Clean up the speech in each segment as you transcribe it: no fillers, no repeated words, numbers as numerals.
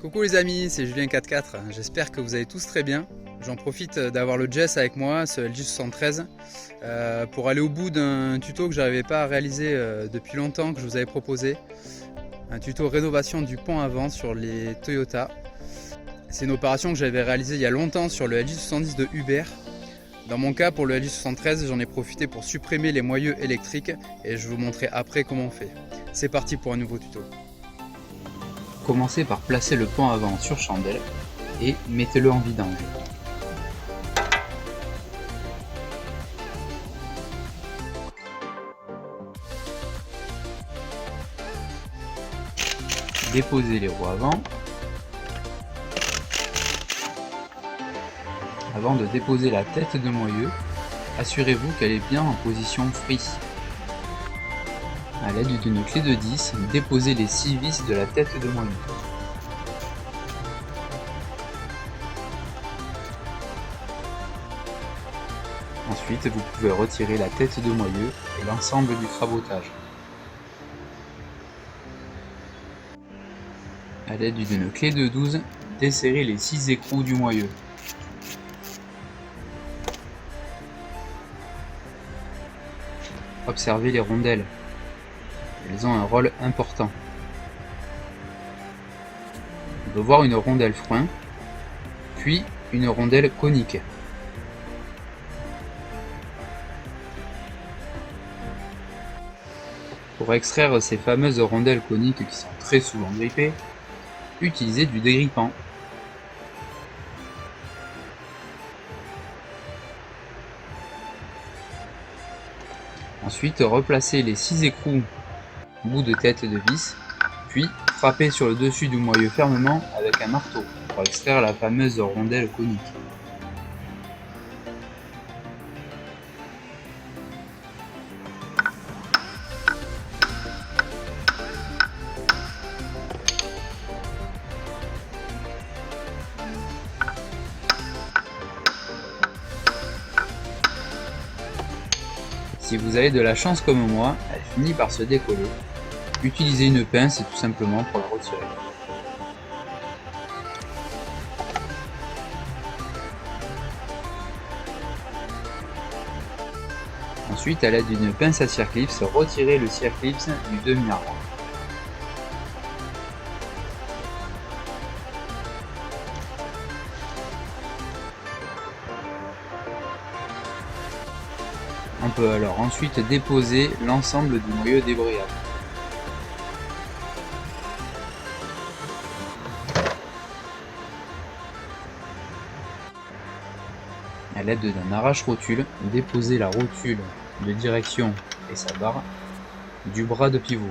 Coucou les amis, c'est Julien44, j'espère que vous allez tous très bien. J'en profite d'avoir le Jess avec moi, ce LG73, pour aller au bout d'un tuto que j'arrivais pas à réaliser depuis longtemps, que je vous avais proposé. Un tuto rénovation du pont avant sur les Toyota. C'est une opération que j'avais réalisée il y a longtemps sur le LG70 de Uber. Dans mon cas, pour le LG73, j'en ai profité pour supprimer les moyeux électriques et je vous montrerai après comment on fait. C'est parti pour un nouveau tuto. Commencez par placer le pont avant sur chandelle et mettez-le en vidange. Déposez les roues avant. Avant de déposer la tête de moyeu, assurez-vous qu'elle est bien en position free. A l'aide d'une clé de 10, déposez les 6 vis de la tête de moyeu. Ensuite, vous pouvez retirer la tête de moyeu et l'ensemble du crabotage. A l'aide d'une clé de 12, desserrez les 6 écrous du moyeu. Observez les rondelles. Elles ont un rôle important. On peut voir une rondelle frein, puis une rondelle conique. Pour extraire ces fameuses rondelles coniques qui sont très souvent grippées, utilisez du dégrippant. Ensuite, replacez les 6 écrous bout de tête de vis, puis frappez sur le dessus du moyeu fermement avec un marteau pour extraire la fameuse rondelle conique. Si vous avez de la chance comme moi, elle finit par se décoller. Utilisez une pince tout simplement pour la retirer. Ensuite, à l'aide d'une pince à circlips, retirez le circlips du demi-arbre. On peut alors ensuite déposer l'ensemble du moyeu débrayable. A l'aide d'un arrache-rotule, déposez la rotule de direction et sa barre du bras de pivot.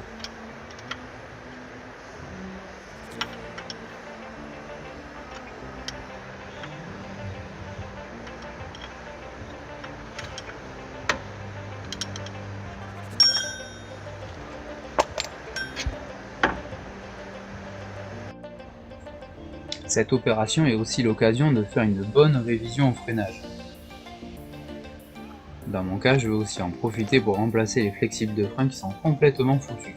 Cette opération est aussi l'occasion de faire une bonne révision au freinage. Dans mon cas, je vais aussi en profiter pour remplacer les flexibles de frein qui sont complètement foutus.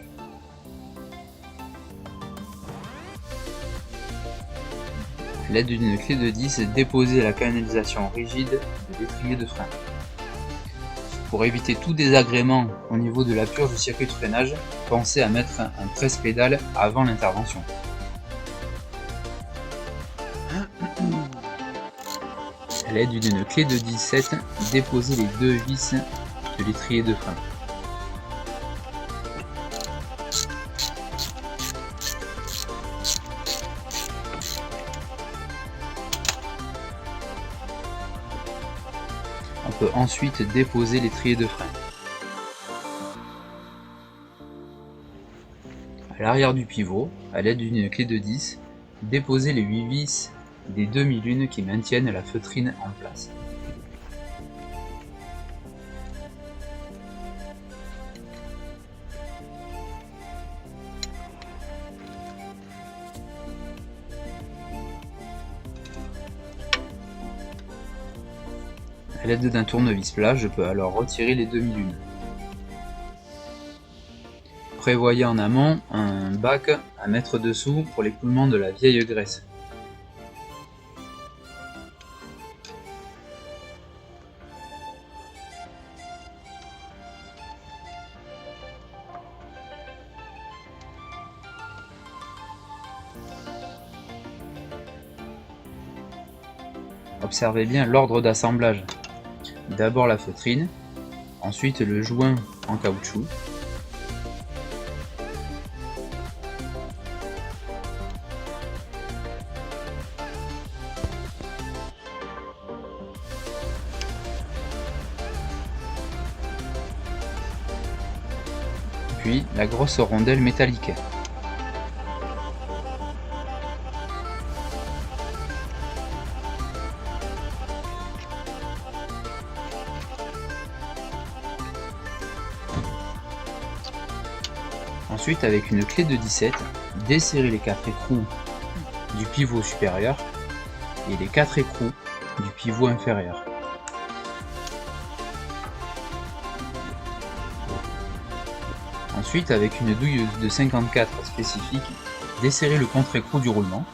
A l'aide d'une clé de 10, déposez la canalisation rigide de l'étrier de frein. Pour éviter tout désagrément au niveau de la purge du circuit de freinage, pensez à mettre un presse-pédale avant l'intervention. A l'aide d'une clé de 17, déposez les 2 vis de l'étrier de frein. On peut ensuite déposer l'étrier de frein. À l'arrière du pivot, à l'aide d'une clé de 10, déposez les 8 vis des demi-lunes qui maintiennent la feutrine en place. A l'aide d'un tournevis plat, je peux alors retirer les demi-lunes. Prévoyez en amont un bac à mettre dessous pour l'écoulement de la vieille graisse. Observez bien l'ordre d'assemblage. D'abord la feutrine, ensuite le joint en caoutchouc, puis la grosse rondelle métallique. Ensuite, avec une clé de 17, desserrez les 4 écrous du pivot supérieur et les 4 écrous du pivot inférieur. Ensuite, avec une douilleuse de 54 spécifique, desserrez le contre-écrou du roulement.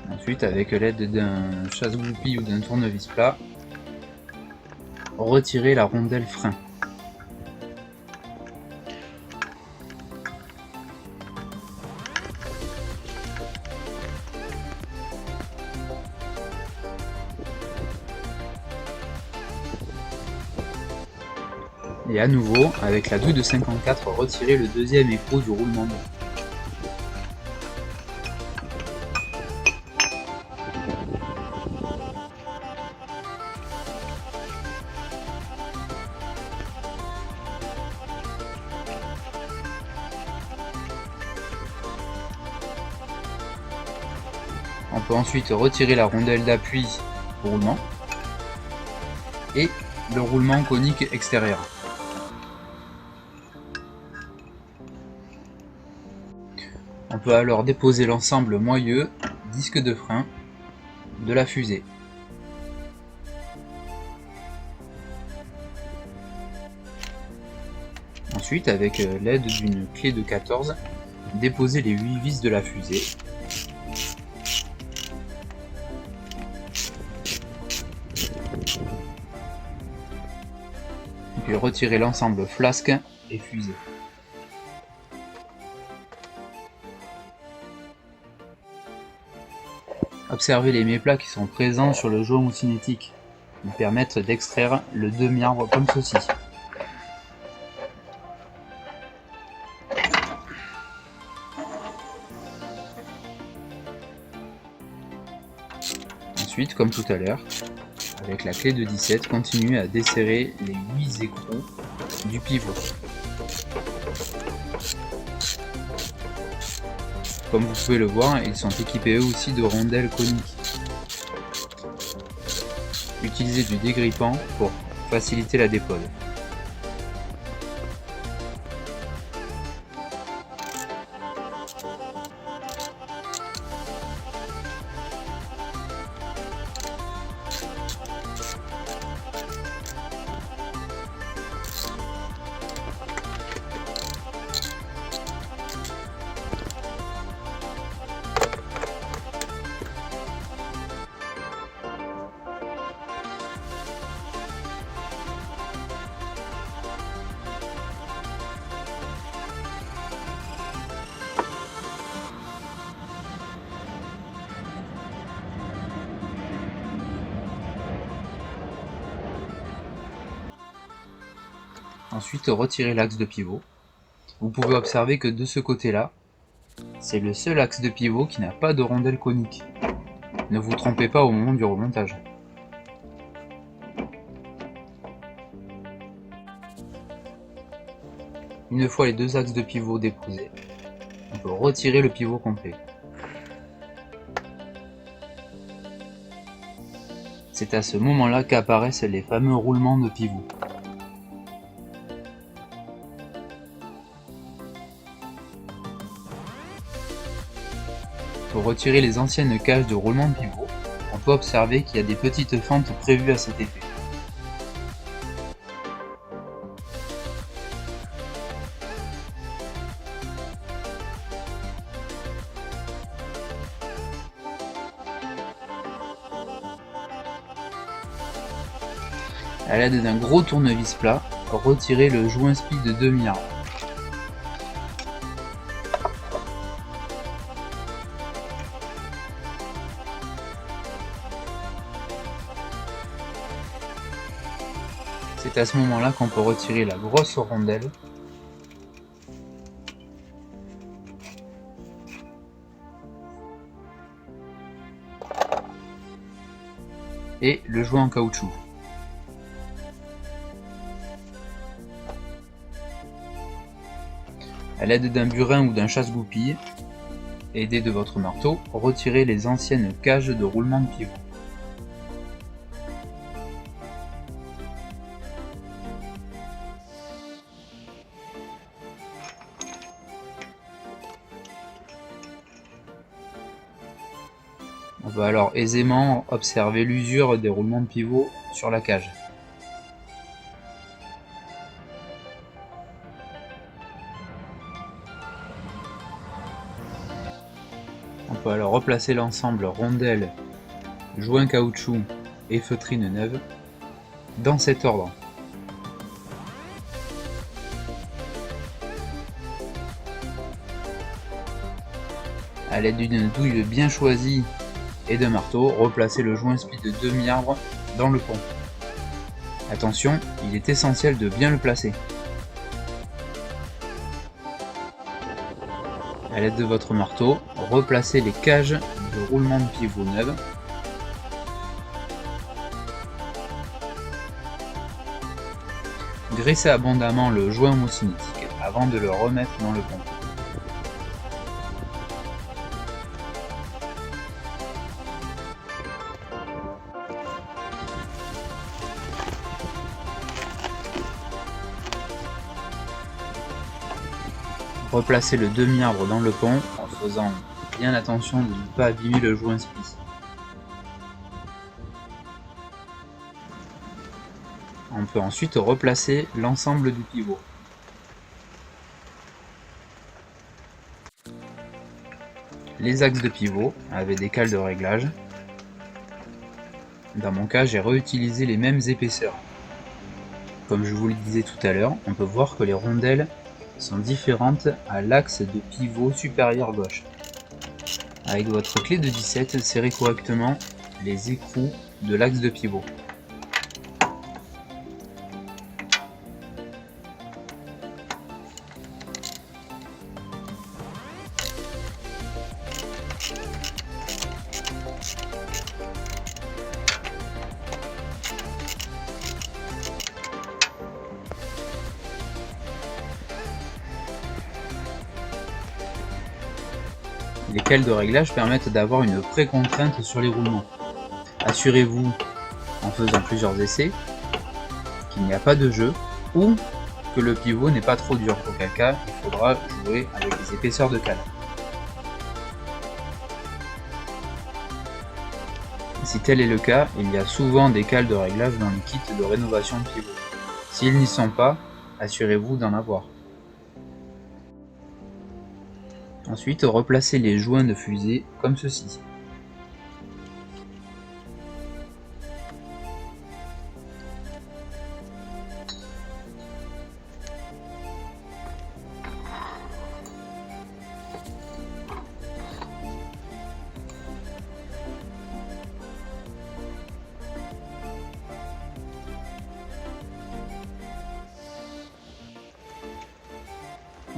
Ensuite, avec l'aide d'un chasse-goupille ou d'un tournevis plat, retirez la rondelle frein. Et à nouveau, avec la douille de 54, retirez le deuxième écrou du roulement. On peut ensuite retirer la rondelle d'appui au roulement et le roulement conique extérieur. On peut alors déposer l'ensemble moyeu, disque de frein, de la fusée. Ensuite, avec l'aide d'une clé de 14, déposez les 8 vis de la fusée. Puis retirez l'ensemble flasque et fusée. Observez les méplats qui sont présents sur le jaune cinétique. Ils permettent d'extraire le demi-arbre comme ceci. Ensuite, comme tout à l'heure, avec la clé de 17, continuez à desserrer les 8 écrous du pivot. Comme vous pouvez le voir, ils sont équipés eux aussi de rondelles coniques. Utilisez du dégrippant pour faciliter la dépose. Ensuite, retirez l'axe de pivot. Vous pouvez observer que de ce côté-là, c'est le seul axe de pivot qui n'a pas de rondelle conique. Ne vous trompez pas au moment du remontage. Une fois les deux axes de pivot déposés, on peut retirer le pivot complet. C'est à ce moment-là qu'apparaissent les fameux roulements de pivot. Pour retirer les anciennes cages de roulement de pivot, on peut observer qu'il y a des petites fentes prévues à cet effet. À l'aide d'un gros tournevis plat, retirez le joint speed de demi-arbre. C'est à ce moment-là qu'on peut retirer la grosse rondelle et le joint en caoutchouc. À l'aide d'un burin ou d'un chasse-goupille, aidé de votre marteau, retirez les anciennes cages de roulement de pivot. On va alors aisément observer l'usure des roulements de pivot sur la cage. On peut alors replacer l'ensemble rondelle, joint caoutchouc et feutrine neuve dans cet ordre. À l'aide d'une douille bien choisie et d'un marteau, replacer le joint speed de demi-arbre dans le pont. Attention, il est essentiel de bien le placer. À l'aide de votre marteau, replacez les cages de roulement de pivot neuves. Graissez abondamment le joint homocinétique avant de le remettre dans le pont. Replacez le demi-arbre dans le pont en faisant bien attention de ne pas abîmer le joint speed. On peut ensuite replacer l'ensemble du pivot. Les axes de pivot avec des cales de réglage. Dans mon cas, j'ai réutilisé les mêmes épaisseurs. Comme je vous le disais tout à l'heure, on peut voir que les rondelles sont différentes à l'axe de pivot supérieur gauche. Avec votre clé de 17, serrez correctement les écrous de l'axe de pivot. Les cales de réglage permettent d'avoir une pré-contrainte sur les roulements. Assurez-vous, en faisant plusieurs essais, qu'il n'y a pas de jeu ou que le pivot n'est pas trop dur. Auquel cas, il faudra jouer avec les épaisseurs de cale. Si tel est le cas, il y a souvent des cales de réglage dans les kits de rénovation de pivot. S'ils n'y sont pas, assurez-vous d'en avoir. Ensuite, replacez les joints de fusée comme ceci.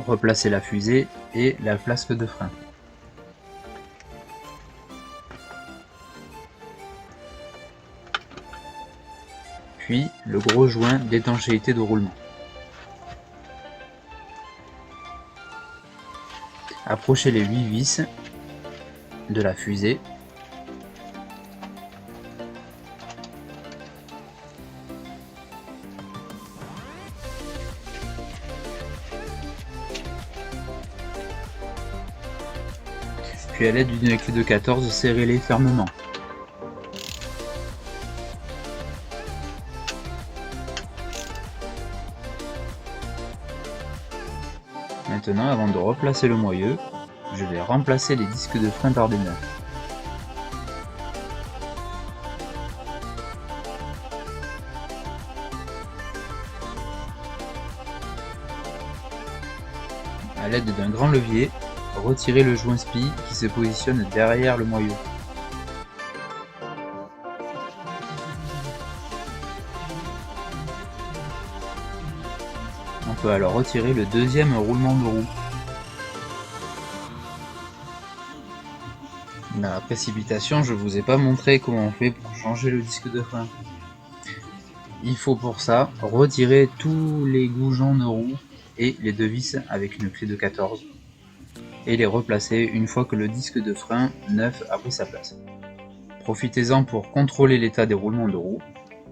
Replacez la fusée et la flasque de frein. Puis le gros joint d'étanchéité de roulement. Approchez les 8 vis de la fusée. Puis à l'aide d'une clé de 14, serrez-les fermement. Maintenant, avant de replacer le moyeu, je vais remplacer les disques de frein par des neufs. A l'aide d'un grand levier, retirez le joint SPI qui se positionne derrière le moyeu. On peut alors retirer le deuxième roulement de roue. Dans la précipitation, je ne vous ai pas montré comment on fait pour changer le disque de frein. Il faut pour ça retirer tous les goujons de roue et les deux vis avec une clé de 14 et les replacer une fois que le disque de frein neuf a pris sa place. Profitez-en pour contrôler l'état des roulements de roue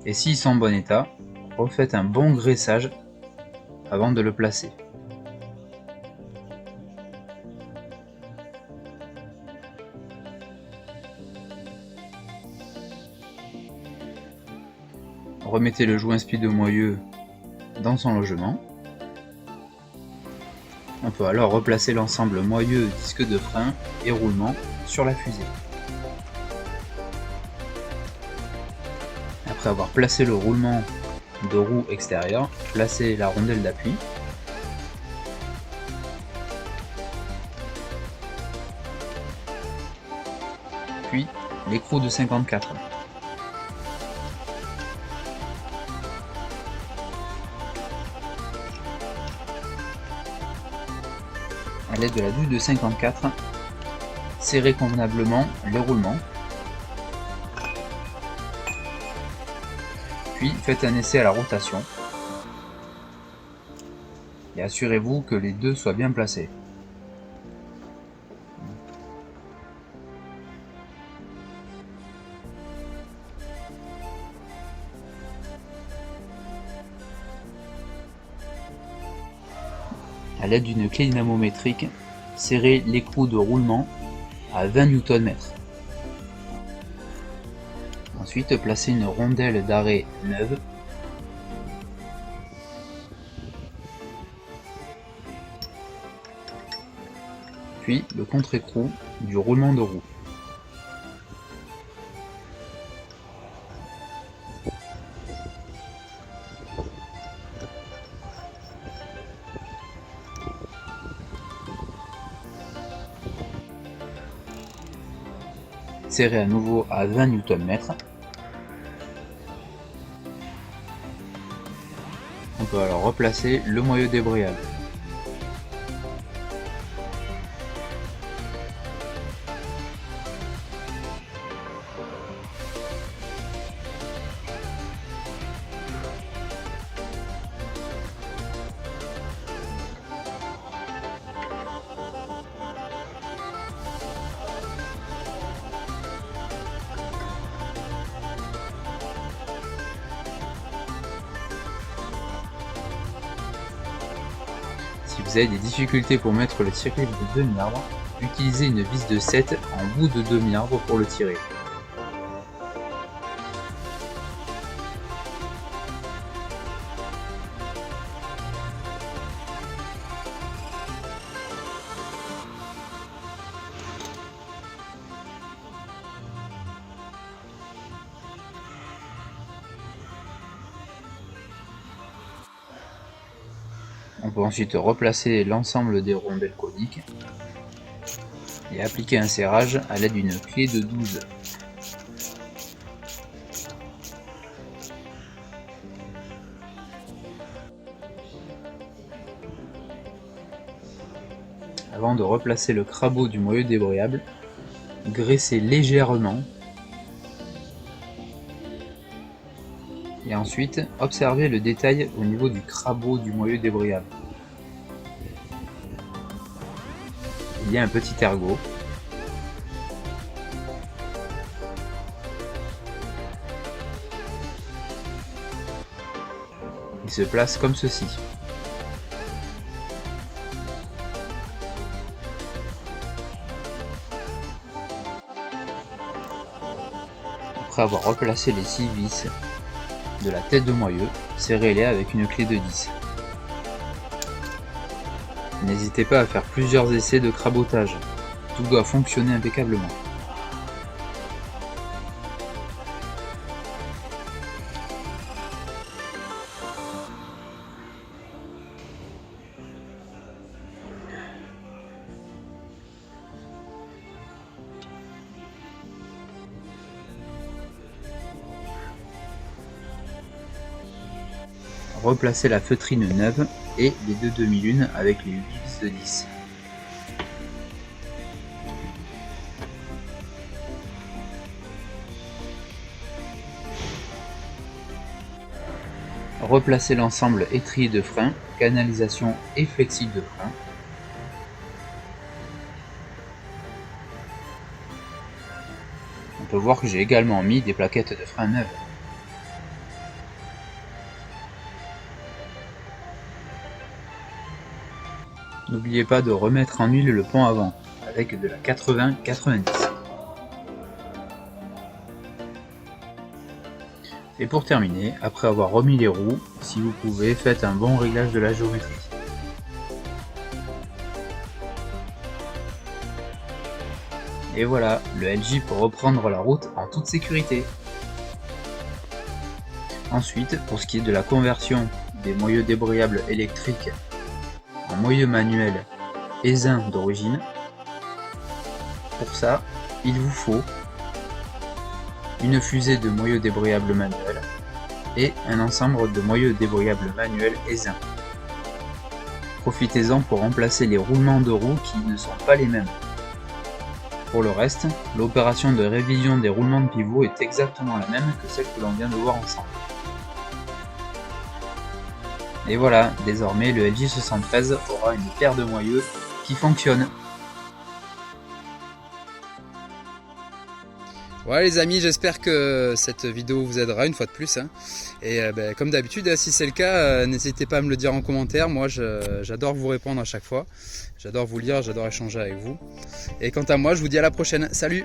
et s'ils sont en bon état, refaites un bon graissage avant de le placer. Remettez le joint SPI de moyeu dans son logement. On peut alors replacer l'ensemble moyeu, disque de frein et roulement sur la fusée. Après avoir placé le roulement de roue extérieur, placez la rondelle d'appui. Puis l'écrou de 54. A l'aide de la douille de 54, serrez convenablement les roulements. Puis faites un essai à la rotation. Et assurez-vous que les deux soient bien placés. A l'aide d'une clé dynamométrique, serrez l'écrou de roulement à 20 Nm. Ensuite, placez une rondelle d'arrêt neuve. Puis le contre-écrou du roulement de roue. Serrez à nouveau à 20 Nm. On peut alors replacer le moyeu débrayable. Si vous avez des difficultés pour mettre le tiré de demi-arbre, utilisez une vis de 7 en bout de demi-arbre pour le tirer. On peut ensuite replacer l'ensemble des rondelles coniques et appliquer un serrage à l'aide d'une clé de 12. Avant de replacer le crabeau du moyeu débrayable, graissez légèrement et ensuite observez le détail au niveau du crabeau du moyeu débrayable. y a un petit ergot. Il se place comme ceci. Après avoir replacé les 6 vis de la tête de moyeu, serrez-les avec une clé de 10. N'hésitez pas à faire plusieurs essais de crabotage, tout doit fonctionner impeccablement. Replacez la feutrine neuve et les deux demi-lunes avec les 8 vis de 10. Replacez l'ensemble étrier de frein, canalisation et flexible de frein. On peut voir que j'ai également mis des plaquettes de frein neuves. N'oubliez pas de remettre en huile le pont avant, avec de la 80-90. Et pour terminer, après avoir remis les roues, si vous pouvez, faites un bon réglage de la géométrie. Et voilà, le LJ peut reprendre la route en toute sécurité. Ensuite, pour ce qui est de la conversion des moyeux débrayables électriques en moyeu manuel Aisin d'origine, pour ça, il vous faut une fusée de moyeux débrayables manuels et un ensemble de moyeux débrayables manuels Aisin. Profitez-en pour remplacer les roulements de roues qui ne sont pas les mêmes. Pour le reste, l'opération de révision des roulements de pivot est exactement la même que celle que l'on vient de voir ensemble. Et voilà, désormais le LJ73 aura une paire de moyeux qui fonctionne. Voilà les amis, j'espère que cette vidéo vous aidera une fois de plus. Et comme d'habitude, si c'est le cas, n'hésitez pas à me le dire en commentaire. Moi j'adore vous répondre à chaque fois. J'adore vous lire, j'adore échanger avec vous. Et quant à moi, je vous dis à la prochaine. Salut!